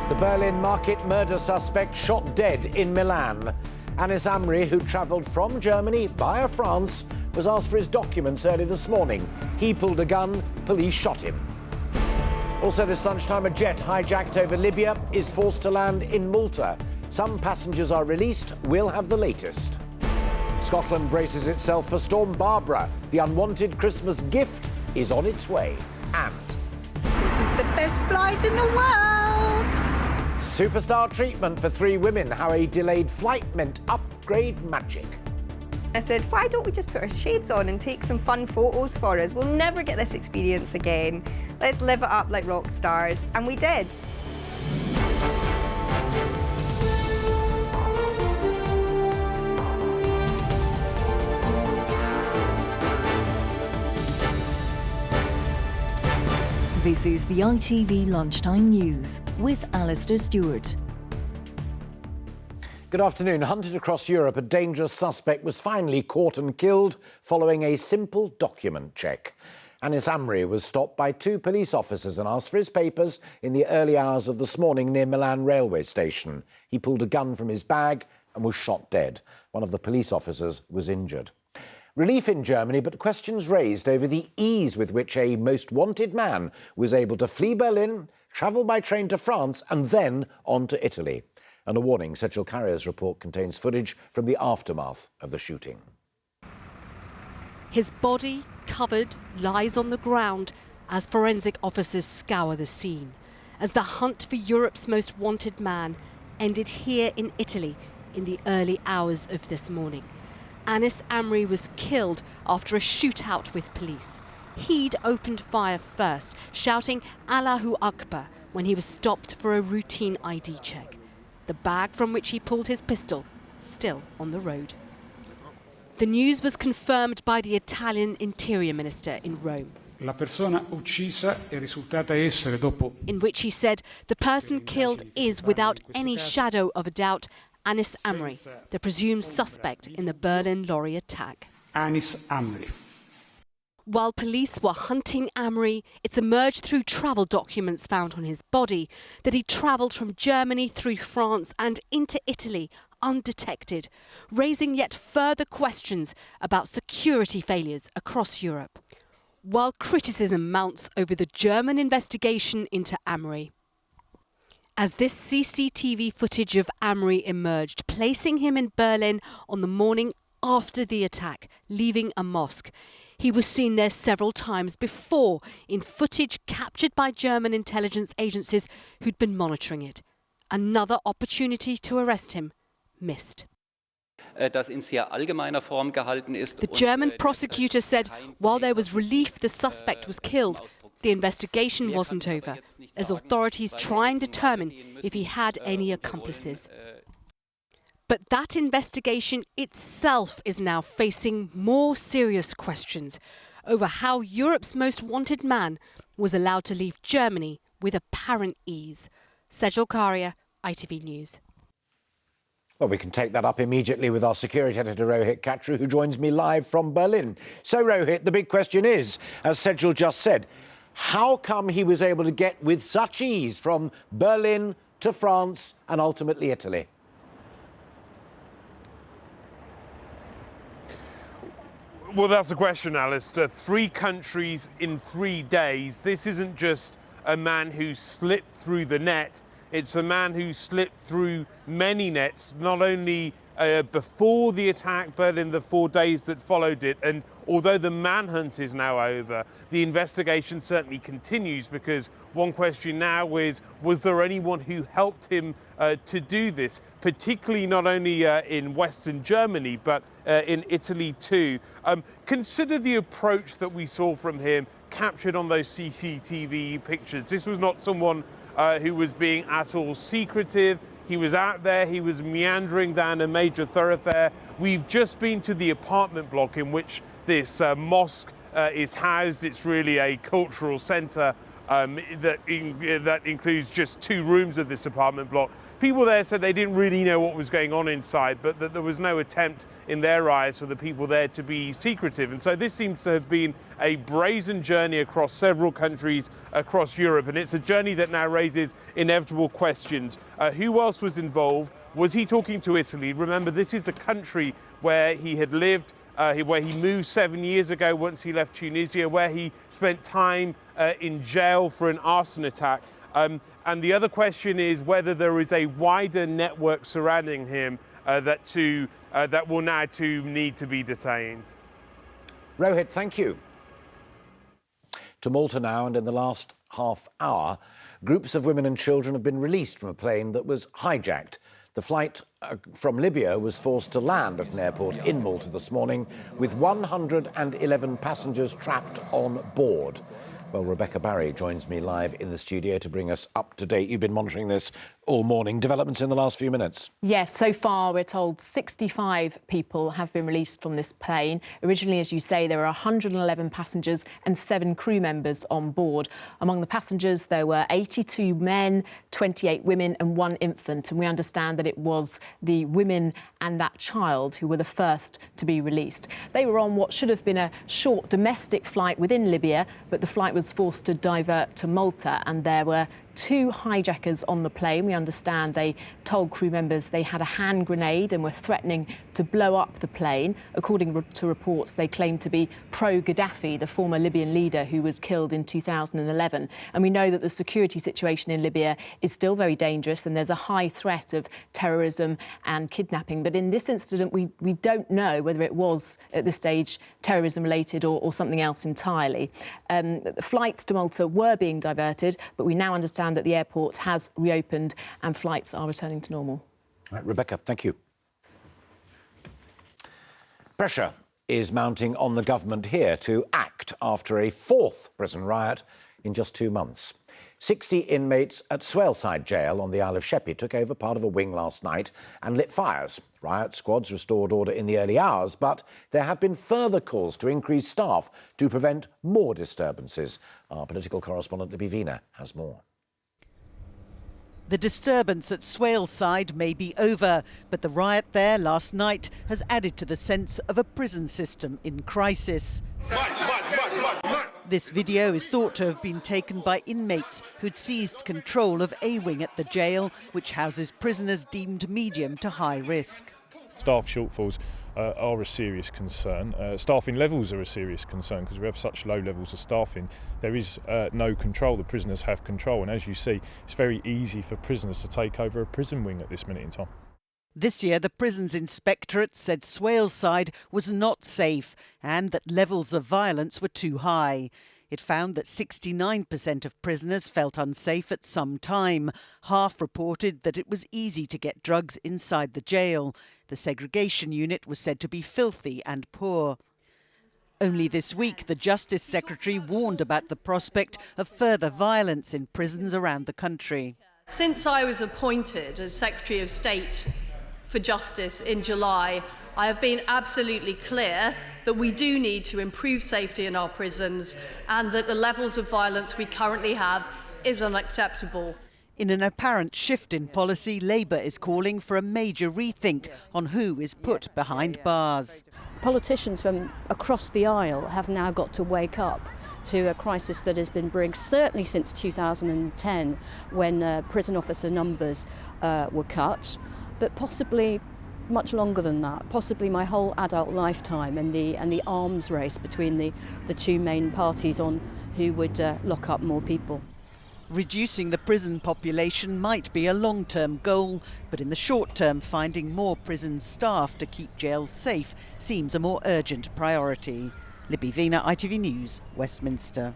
The Berlin market murder suspect shot dead in Milan. Anis Amri, who travelled from Germany via France, was asked for his documents early this morning. He pulled a gun, police shot him. Also this lunchtime, a jet hijacked over Libya is forced to land in Malta. Some passengers are released. We'll have the latest. Scotland braces itself for Storm Barbara. The unwanted Christmas gift is on its way. And this is the best flight in the world. Superstar treatment for 3 women. How a delayed flight meant upgrade magic. I said, why don't we just put our shades on and take some fun photos for us? We'll never get this experience again. Let's live it up like rock stars. And we did. This is the ITV Lunchtime News with Alistair Stewart. Good afternoon. Hunted across Europe, a dangerous suspect was finally caught and killed following a simple document check. Anis Amri was stopped by 2 police officers and asked for his papers in the early hours of this morning near Milan railway station. He pulled a gun from his bag and was shot dead. One of the police officers was injured. Relief in Germany, but questions raised over the ease with which a most wanted man was able to flee Berlin, travel by train to France and then on to Italy. And a warning, Sejal Carrier's report contains footage from the aftermath of the shooting. His body, covered, lies on the ground as forensic officers scour the scene, as the hunt for Europe's most wanted man ended here in Italy in the early hours of this morning. Anis Amri was killed after a shootout with police. He'd opened fire first, shouting Allahu Akbar when he was stopped for a routine ID check. The bag from which he pulled his pistol still on the road. The news was confirmed by the Italian Interior Minister in Rome. La persona uccisa è risultata essere dopo. In which he said the person killed is, without any shadow of a doubt, Anis Amri, the presumed suspect in the Berlin lorry attack. Anis Amri. While police were hunting Amri, it's emerged through travel documents found on his body that he travelled from Germany through France and into Italy undetected, raising yet further questions about security failures across Europe. While criticism mounts over the German investigation into Amri. As this CCTV footage of Amri emerged, placing him in Berlin on the morning after the attack, leaving a mosque. He was seen there several times before in footage captured by German intelligence agencies who'd been monitoring it. Another opportunity to arrest him missed. The German prosecutor said while there was relief the suspect was killed, the investigation wasn't over, as authorities try and determine if he had any accomplices. But that investigation itself is now facing more serious questions over how Europe's most wanted man was allowed to leave Germany with apparent ease. Sejal Carrier, ITV News. Well, we can take that up immediately with our security editor, Rohit Kachru, who joins me live from Berlin. So, Rohit, the big question is, as Sejal just said, how come he was able to get with such ease from Berlin to France and ultimately Italy? Well, that's the question, Alistair. 3 countries in 3 days. This isn't just a man who slipped through the net. It's a man who slipped through many nets, not only before the attack, but in the 4 days that followed it. And although the manhunt is now over, the investigation certainly continues, because one question now is, was there anyone who helped him to do this, particularly not only in Western Germany, but in Italy too. Consider the approach that we saw from him captured on those CCTV pictures. This was not someone who was being at all secretive. He was out there, he was meandering down a major thoroughfare. We've just been to the apartment block in which this mosque is housed. It's really a cultural centre that includes just 2 rooms of this apartment block. People there said they didn't really know what was going on inside, but that there was no attempt in their eyes for the people there to be secretive. And so this seems to have been a brazen journey across several countries across Europe, and it's a journey that now raises inevitable questions. Who else was involved? Was he talking to Italy? Remember, this is a country where he had lived, where he moved 7 years ago once he left Tunisia, where he spent time in jail for an arson attack. And the other question is whether there is a wider network surrounding him that will now need to be detained. Rohit, thank you. To Malta now, and in the last half hour, groups of women and children have been released from a plane that was hijacked. The flight from Libya was forced to land at an airport in Malta this morning with 111 passengers trapped on board. Well, Rebecca Barry joins me live in the studio to bring us up to date. You've been monitoring this all morning. Developments in the last few minutes? Yes, so far we're told 65 people have been released from this plane. Originally, as you say, there were 111 passengers and 7 crew members on board. Among the passengers, there were 82 men, 28 women and 1 infant. And we understand that it was the women and that child who were the first to be released. They were on what should have been a short domestic flight within Libya, but the flight was forced to divert to Malta, and there were 2 hijackers on the plane. We understand they told crew members they had a hand grenade and were threatening to blow up the plane. According to reports, they claimed to be pro-Gaddafi, the former Libyan leader who was killed in 2011. And we know that the security situation in Libya is still very dangerous, and there's a high threat of terrorism and kidnapping. But in this incident, we don't know whether it was, at this stage, terrorism-related or something else entirely. The flights to Malta were being diverted, but we now understand that the airport has reopened and flights are returning to normal. All right, Rebecca, thank you. Pressure is mounting on the government here to act after a 4th prison riot in just 2 months. 60 inmates at Swaleside Jail on the Isle of Sheppey took over part of a wing last night and lit fires. Riot squads restored order in the early hours, but there have been further calls to increase staff to prevent more disturbances. Our political correspondent Libby Vina has more. The disturbance at Swaleside may be over, but the riot there last night has added to the sense of a prison system in crisis. This video is thought to have been taken by inmates who'd seized control of a wing at the jail, which houses prisoners deemed medium to high risk. Staff shortfalls are a serious concern. Staffing levels are a serious concern because we have such low levels of staffing. There is no control. The prisoners have control, and as you see, it's very easy for prisoners to take over a prison wing at this minute in time. This year, the Prisons Inspectorate said Swaleside was not safe and that levels of violence were too high. It found that 69% of prisoners felt unsafe at some time. Half reported that it was easy to get drugs inside the jail. The segregation unit was said to be filthy and poor. Only this week, the Justice Secretary warned about the prospect of further violence in prisons around the country. Since I was appointed as Secretary of State for Justice in July, I have been absolutely clear that we do need to improve safety in our prisons and that the levels of violence we currently have is unacceptable. In an apparent shift in policy, Labour is calling for a major rethink on who is put behind bars. Politicians from across the aisle have now got to wake up to a crisis that has been brewing certainly since 2010, when prison officer numbers were cut, but possibly much longer than that, possibly my whole adult lifetime, and the arms race between the 2 main parties on who would lock up more people. Reducing the prison population might be a long-term goal, but in the short term, finding more prison staff to keep jails safe seems a more urgent priority. Libby Vina, ITV News, Westminster.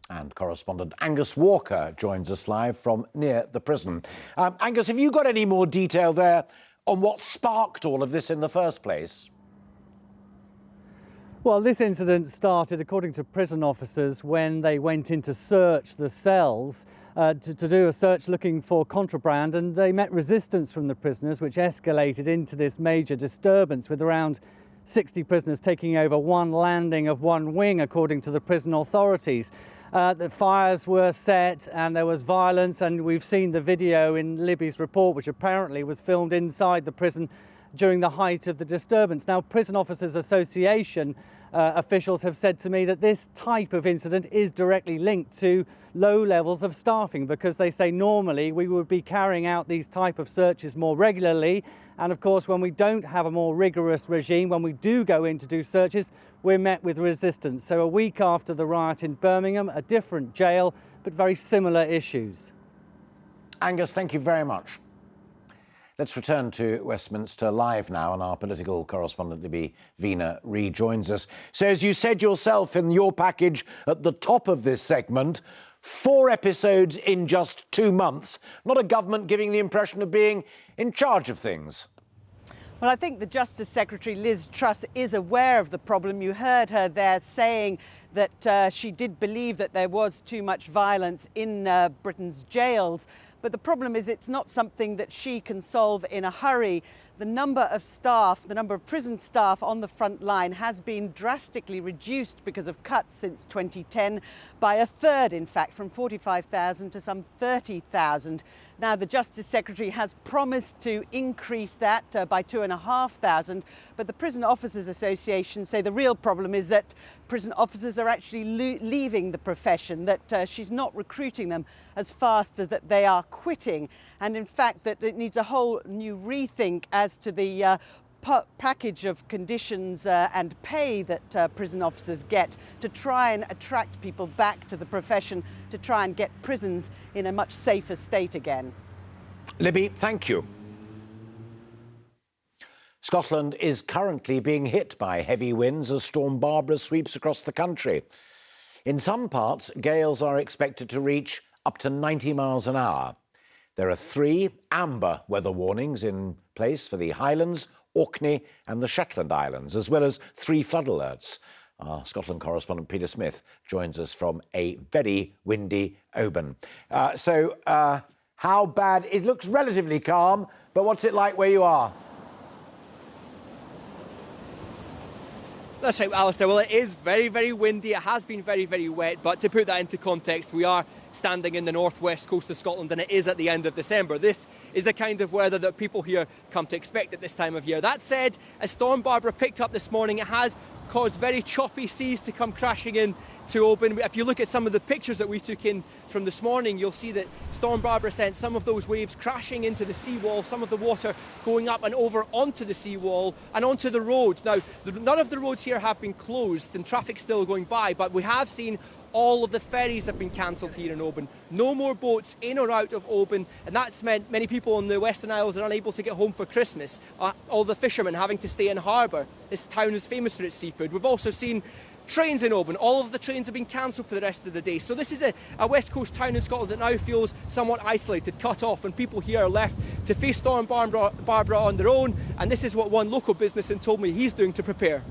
And correspondent Angus Walker joins us live from near the prison. Angus, have you got any more detail there on what sparked all of this in the first place? Well, this incident started, according to prison officers, when they went in to search the cells to do a search looking for contraband, and they met resistance from the prisoners, which escalated into this major disturbance with around 60 prisoners taking over one landing of one wing, according to the prison authorities. The fires were set and there was violence, and we've seen the video in Libby's report, which apparently was filmed inside the prison during the height of the disturbance. Now, Prison Officers Association officials have said to me that this type of incident is directly linked to low levels of staffing, because they say normally we would be carrying out these type of searches more regularly, and of course when we don't have a more rigorous regime, when we do go in to do searches, we're met with resistance. So a week after the riot in Birmingham, a different jail but very similar issues. Angus, thank you very much. Let's return to Westminster Live now, and our political correspondent Libby Vina rejoins us. So, as you said yourself in your package at the top of this segment, 4 episodes in just 2 months. Not a government giving the impression of being in charge of things. Well, I think the Justice Secretary, Liz Truss, is aware of the problem. You heard her there saying that she did believe that there was too much violence in Britain's jails. But the problem is it's not something that she can solve in a hurry. The number of staff, the number of prison staff on the front line has been drastically reduced because of cuts since 2010, by a third, in fact, from 45,000 to some 30,000. Now, the Justice Secretary has promised to increase that by 2,500, but the Prison Officers Association say the real problem is that prison officers are actually leaving the profession, that she's not recruiting them as fast as that they are quitting, and in fact that it needs a whole new rethink as to the package of conditions and pay that prison officers get to try and attract people back to the profession, to try and get prisons in a much safer state again. Libby, thank you. Scotland is currently being hit by heavy winds as Storm Barbara sweeps across the country. In some parts, gales are expected to reach up to 90 miles an hour. There are 3 amber weather warnings in place for the Highlands, Orkney and the Shetland Islands, as well as 3 flood alerts. Our Scotland correspondent Peter Smith joins us from a very windy Oban. How bad? It looks relatively calm, but what's it like where you are? That's right, Alistair. Well, it is very, very windy. It has been very, very wet. But to put that into context, we are standing in the northwest coast of Scotland, and it is at the end of December. This is the kind of weather that people here come to expect at this time of year. That said, as Storm Barbara picked up this morning, it has caused very choppy seas to come crashing in to Oban. If you look at some of the pictures that we took in from this morning, you'll see that Storm Barbara sent some of those waves crashing into the seawall, some of the water going up and over onto the seawall and onto the road. Now, none of the roads here have been closed and traffic's still going by, but we have seen all of the ferries have been cancelled here in Oban. No more boats in or out of Oban, and that's meant many people on the Western Isles are unable to get home for Christmas. All the fishermen having to stay in harbour. This town is famous for its seafood. We've also seen trains in Oban. All of the trains have been cancelled for the rest of the day. So this is a west coast town in Scotland that now feels somewhat isolated, cut off, and people here are left to face Storm Barbara on their own, and this is what one local businessman told me he's doing to prepare.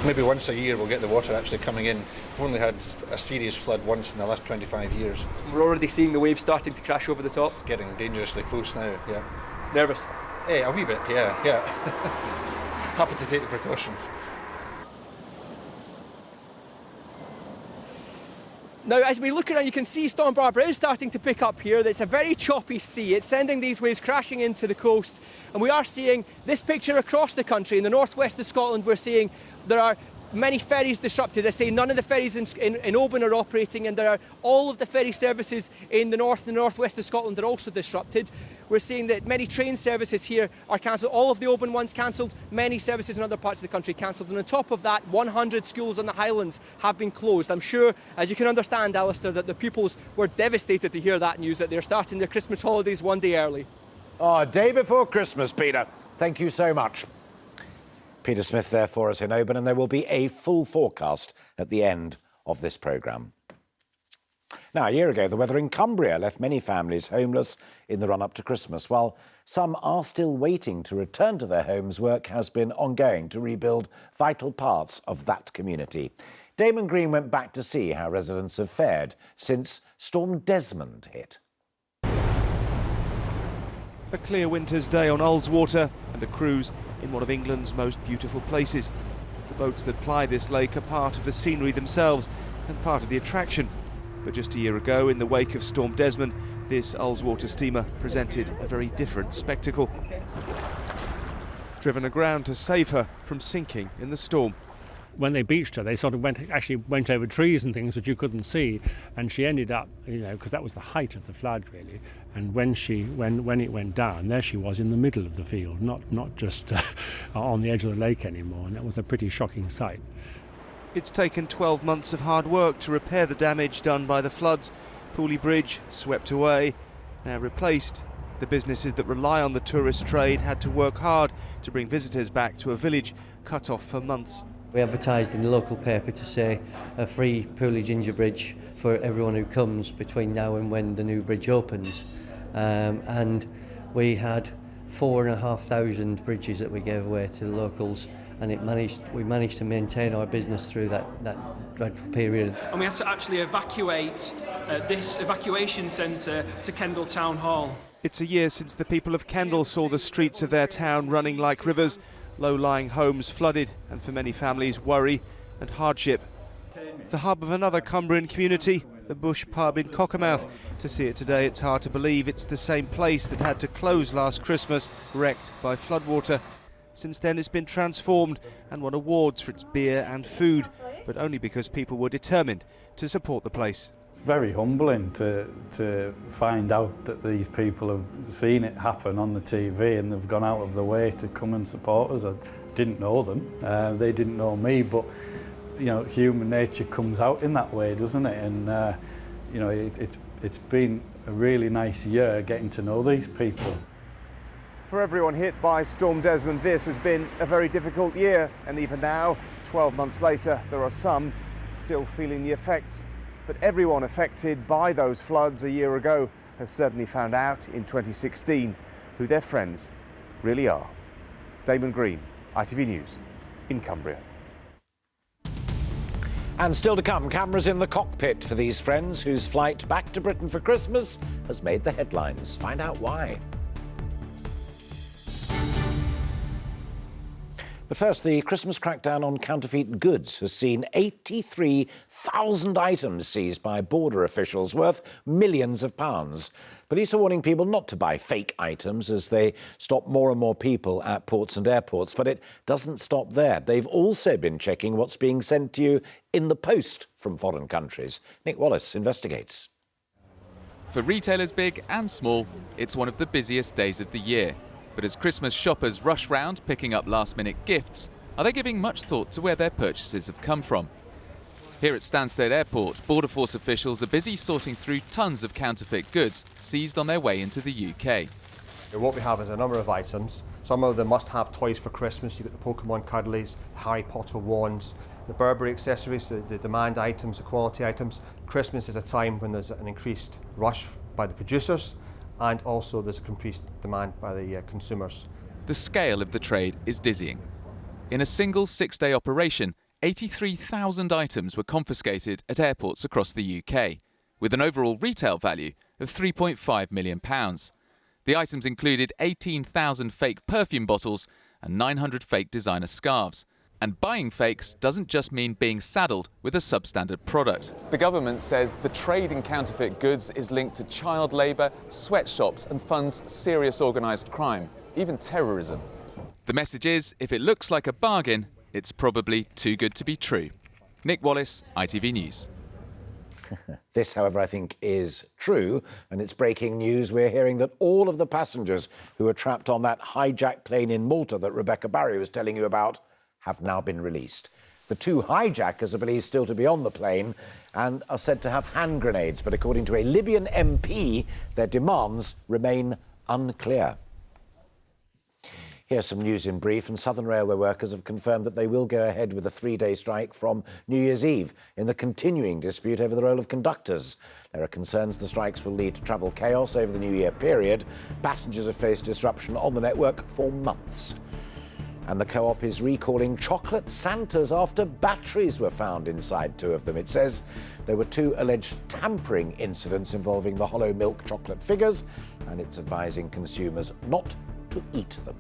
Maybe once a year we'll get the water actually coming in. We've only had a serious flood once in the last 25 years. We're already seeing the waves starting to crash over the top. It's getting dangerously close now, yeah. Nervous? Hey, a wee bit, yeah. Happy to take the precautions. Now, as we look around, you can see Storm Barbara is starting to pick up here. It's a very choppy sea. It's sending these waves crashing into the coast. And we are seeing this picture across the country. In the northwest of Scotland, we're seeing there are many ferries disrupted. I say none of the ferries in Oban are operating, and there are all of the ferry services in the north and northwest of Scotland are also disrupted. We're seeing that many train services here are cancelled. All of the Oban ones cancelled, many services in other parts of the country cancelled. And on top of that, 100 schools on the Highlands have been closed. I'm sure, as you can understand, Alistair, that the pupils were devastated to hear that news, that they're starting their Christmas holidays one day early. Oh, a day before Christmas, Peter. Thank you so much. Peter Smith there for us in Oban, and there will be a full forecast at the end of this programme. Now, a year ago, the weather in Cumbria left many families homeless in the run-up to Christmas. While some are still waiting to return to their homes, work has been ongoing to rebuild vital parts of that community. Damon Green went back to see how residents have fared since Storm Desmond hit. A clear winter's day on Ullswater and a cruise in one of England's most beautiful places. The boats that ply this lake are part of the scenery themselves, and part of the attraction. But just a year ago, in the wake of Storm Desmond, this Ullswater steamer presented a very different spectacle. Driven aground to save her from sinking in the storm. When they beached her, they sort of went over trees and things that you couldn't see, and she ended up, because that was the height of the flood really. And when it went down, there she was in the middle of the field, not just on the edge of the lake anymore, and that was a pretty shocking sight. It's taken 12 months of hard work to repair the damage done by the floods. Pooley Bridge swept away, now replaced. The businesses that rely on the tourist trade had to work hard to bring visitors back to a village cut off for months. We advertised in the local paper to say a free Pooley Ginger Bridge for everyone who comes between now and when the new bridge opens. And we had 4,500 bridges that we gave away to the locals, and we managed to maintain our business through that dreadful period. And we had to actually evacuate this evacuation centre to Kendal Town Hall. It's a year since the people of Kendal saw the streets of their town running like rivers, low-lying homes flooded, and for many families worry and hardship. The hub of another Cumbrian community, the Bush pub in Cockermouth. To see it today, it's hard to believe it's the same place that had to close last Christmas, wrecked by floodwater. Since then it's been transformed and won awards for its beer and food, but only because people were determined to support the place. Very humbling to find out that these people have seen it happen on the TV and they've gone out of their way to come and support us. I didn't know them, they didn't know me, but human nature comes out in that way, doesn't it? And it's been a really nice year getting to know these people. For everyone hit by Storm Desmond, this has been a very difficult year, and even now, 12 months later, there are some still feeling the effects. But everyone affected by those floods a year ago has certainly found out in 2016 who their friends really are. Damon Green, ITV News, in Cumbria. And still to come, cameras in the cockpit for these friends whose flight back to Britain for Christmas has made the headlines. Find out why. But first, the Christmas crackdown on counterfeit goods has seen 83,000 items seized by border officials worth millions of pounds. Police are warning people not to buy fake items as they stop more and more people at ports and airports. But it doesn't stop there. They've also been checking what's being sent to you in the post from foreign countries. Nick Wallace investigates. For retailers big and small, it's one of the busiest days of the year. But as Christmas shoppers rush round picking up last-minute gifts, are they giving much thought to where their purchases have come from? Here at Stansted Airport, Border Force officials are busy sorting through tons of counterfeit goods seized on their way into the UK. What we have is a number of items. Some of the must-have toys for Christmas. You've got the Pokemon cuddlies, the Harry Potter wands, the Burberry accessories, the demand items, the quality items. Christmas is a time when there's an increased rush by the producers, and also there's a increased demand by the consumers. The scale of the trade is dizzying. In a single 6-day operation, 83,000 items were confiscated at airports across the UK, with an overall retail value of £3.5 million. The items included 18,000 fake perfume bottles and 900 fake designer scarves. And buying fakes doesn't just mean being saddled with a substandard product. The government says the trade in counterfeit goods is linked to child labour, sweatshops and funds serious organised crime, even terrorism. The message is, if it looks like a bargain, it's probably too good to be true. Nick Wallace, ITV News. This, however, I think is true, and it's breaking news. We're hearing that all of the passengers who were trapped on that hijacked plane in Malta that Rebecca Barry was telling you about have now been released. The 2 hijackers are believed still to be on the plane and are said to have hand grenades, but according to a Libyan MP, their demands remain unclear. Here's some news in brief, and Southern Railway workers have confirmed that they will go ahead with a 3-day strike from New Year's Eve in the continuing dispute over the role of conductors. There are concerns the strikes will lead to travel chaos over the New Year period. Passengers have faced disruption on the network for months. And the Co-op is recalling chocolate Santas after batteries were found inside 2 of them. It says there were 2 alleged tampering incidents involving the hollow milk chocolate figures, and it's advising consumers not to eat them.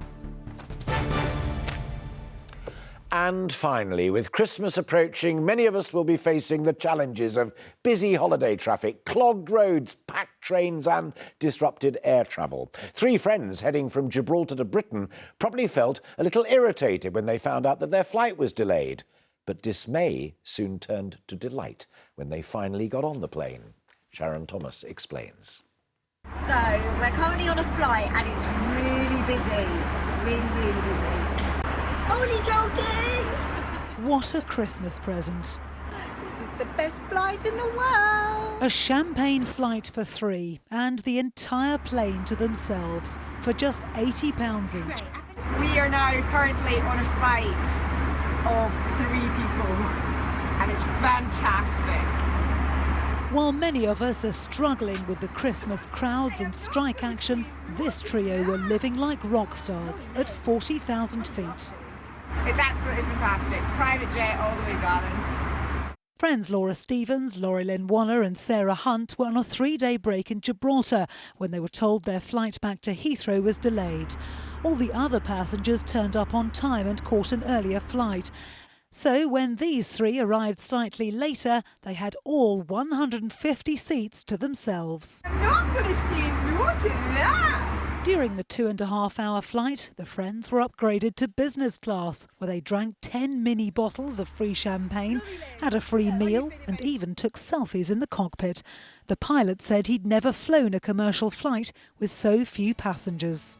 And finally, with Christmas approaching, many of us will be facing the challenges of busy holiday traffic, clogged roads, packed trains and disrupted air travel. 3 friends heading from Gibraltar to Britain probably felt a little irritated when they found out that their flight was delayed. But dismay soon turned to delight when they finally got on the plane. Sharon Thomas explains. So, we're currently on a flight and it's really busy. Really busy. Only joking! What a Christmas present. This is the best flight in the world. A champagne flight for 3 and the entire plane to themselves for just £80 each. We are now currently on a flight of 3 people and it's fantastic. While many of us are struggling with the Christmas crowds and strike action, this trio were living like rock stars at 40,000 feet. It's absolutely fantastic. Private jet all the way, darling. Friends Laura Stevens, Laurie Lynn Waller and Sarah Hunt were on a 3-day break in Gibraltar when they were told their flight back to Heathrow was delayed. All the other passengers turned up on time and caught an earlier flight. So when these 3 arrived slightly later, they had all 150 seats to themselves. I'm not going to say no to that! During the 2.5-hour flight, the friends were upgraded to business class, where they drank 10 mini bottles of free champagne, had a free meal and even took selfies in the cockpit. The pilot said he'd never flown a commercial flight with so few passengers.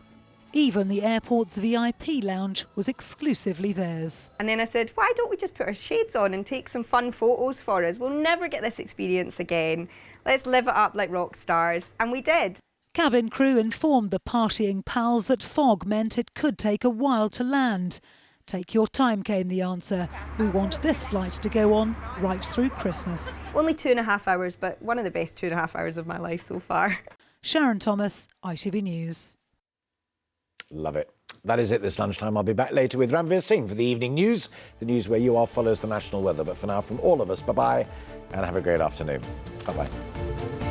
Even the airport's VIP lounge was exclusively theirs. And then I said, why don't we just put our shades on and take some fun photos for us? We'll never get this experience again. Let's live it up like rock stars. And we did. Cabin crew informed the partying pals that fog meant it could take a while to land. Take your time, came the answer. We want this flight to go on right through Christmas. Only 2.5 hours, but one of the best 2.5 hours of my life so far. Sharon Thomas, ITV News. Love it. That is it this lunchtime. I'll be back later with Ranveer Singh for the evening news. The news where you are follows the national weather. But for now, from all of us, bye-bye and have a great afternoon. Bye-bye.